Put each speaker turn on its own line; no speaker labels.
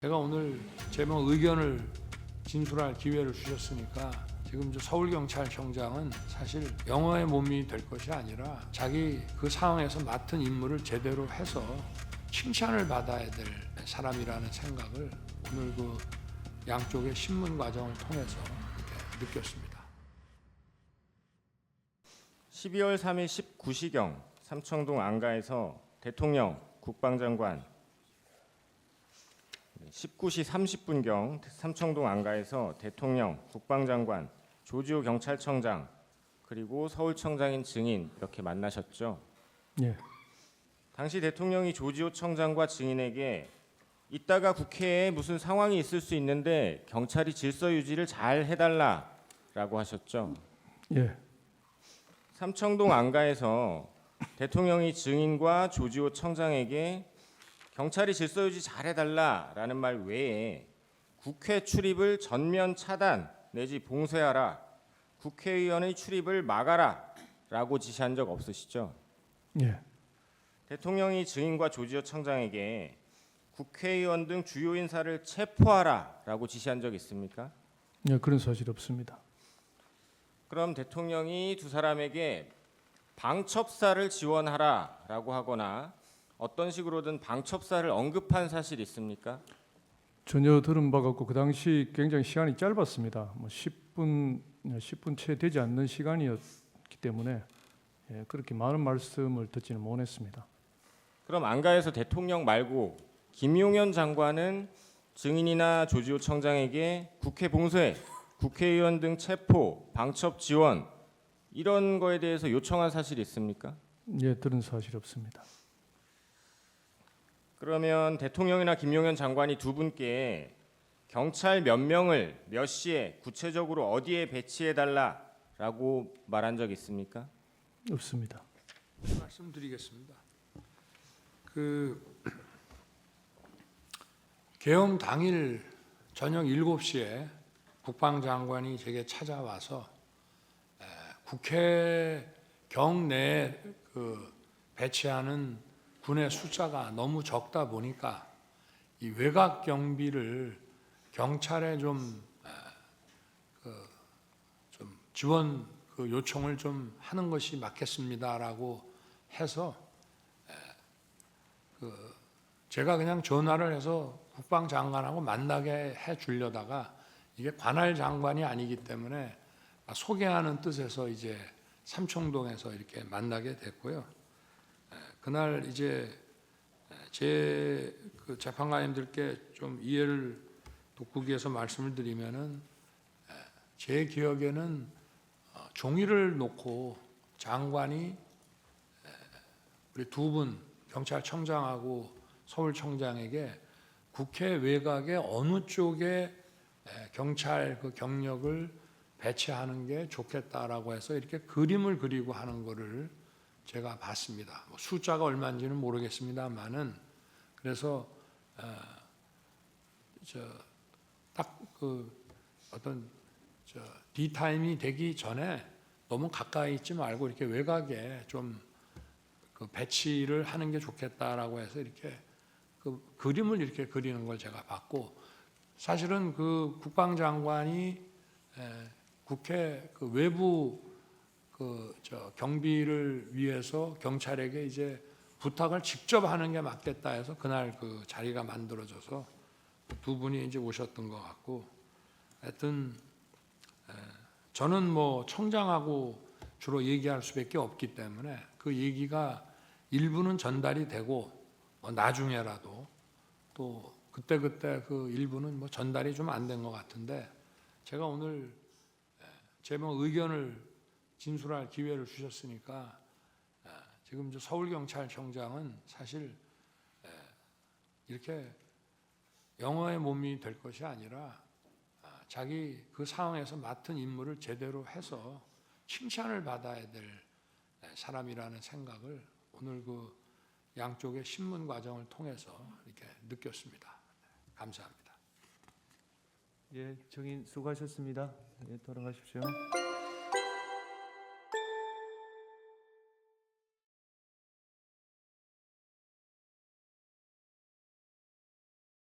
제가 오늘 제목 의견을 진술할 기회를 주셨으니까 지금 서울경찰청장은 사실 영어의 몸이 될 것이 아니라 자기 그 상황에서 맡은 임무를 제대로 해서 칭찬을 받아야 될 사람이라는 생각을 오늘 그 양쪽의 신문 과정을 통해서 이렇게 느꼈습니다.
12월 3일 19시경 삼청동 안가에서 대통령, 국방장관 19시 30분경 삼청동 안가에서 대통령, 국방장관, 조지호 경찰청장 그리고 서울청장인 증인 이렇게 만나셨죠.
예.
당시 대통령이 조지호 청장과 증인에게 이따가 국회에 무슨 상황이 있을 수 있는데 경찰이 질서 유지를 잘 해달라라고 하셨죠.
예.
삼청동 안가에서 대통령이 증인과 조지호 청장에게 경찰이 질서 유지 잘 해달라라는 말 외에 국회 출입을 전면 차단 내지 봉쇄하라, 국회의원의 출입을 막아라라고 지시한 적 없으시죠?
예.
대통령이 증인과 조지호 청장에게 국회의원 등 주요 인사를 체포하라라고 지시한 적 있습니까?
예, 그런 사실 없습니다.
그럼 대통령이 두 사람에게 방첩사를 지원하라라고 하거나 어떤 식으로든 방첩사를 언급한 사실이 있습니까?
전혀 들은 바가 없고 그 당시 굉장히 시간이 짧았습니다. 10분 채 되지 않는 시간이었기 때문에 그렇게 많은 말씀을 듣지는 못했습니다.
그럼 안가에서 대통령 말고 김용현 장관은 증인이나 조지호 청장에게 국회 봉쇄, 국회의원 등 체포, 방첩 지원 이런 거에 대해서 요청한 사실이 있습니까?
예, 들은 사실 없습니다.
그러면 대통령이나 김용현 장관이 두 분께 경찰 몇 명을 몇 시에 구체적으로 어디에 배치해달라라고 말한 적 있습니까?
없습니다.
말씀드리겠습니다. 계엄 당일 저녁 7시에 국방장관이 제게 찾아와서 국회 경내에 배치하는 군의 숫자가 너무 적다 보니까 이 외곽 경비를 경찰에 좀 지원 요청을 좀 하는 것이 맞겠습니다라고 해서 제가 그냥 전화를 해서 국방장관하고 만나게 해 주려다가 이게 관할 장관이 아니기 때문에 소개하는 뜻에서 이제 삼청동에서 이렇게 만나게 됐고요. 그날 이제 제 재판관님들께 좀 이해를 돕기 위해서 말씀을 드리면은 제 기억에는 종이를 놓고 장관이 우리 두 분 경찰청장하고 서울청장에게 국회 외곽에 어느 쪽에 경찰 경력을 배치하는 게 좋겠다라고 해서 이렇게 그림을 그리고 하는 거를 제가 봤습니다. 숫자가 얼마인지는 모르겠습니다만은 그래서 딱 어떤 디타임이 되기 전에 너무 가까이 있지 말고 이렇게 외곽에 좀 배치를 하는 게 좋겠다라고 해서 이렇게 그림을 이렇게 그리는 걸 제가 봤고 사실은 국방장관이 국회 외부 경비를 위해서 경찰에게 이제 부탁을 직접 하는 게 맞겠다 해서 그날 자리가 만들어져서 두 분이 이제 오셨던 것 같고 하여튼 저는 청장하고 주로 얘기할 수밖에 없기 때문에 그 얘기가 일부는 전달이 되고 나중에라도 또 그때 일부는 전달이 좀 안 된 것 같은데 제가 오늘 제목 의견을 진술할 기회를 주셨으니까 지금 서울경찰청장은 사실 이렇게 영어의 몸이 될 것이 아니라 자기 그 상황에서 맡은 임무를 제대로 해서 칭찬을 받아야 될 사람이라는 생각을 오늘 양쪽의 신문 과정을 통해서 이렇게 느꼈습니다. 감사합니다.
예, 증인 수고하셨습니다. 예, 돌아가십시오.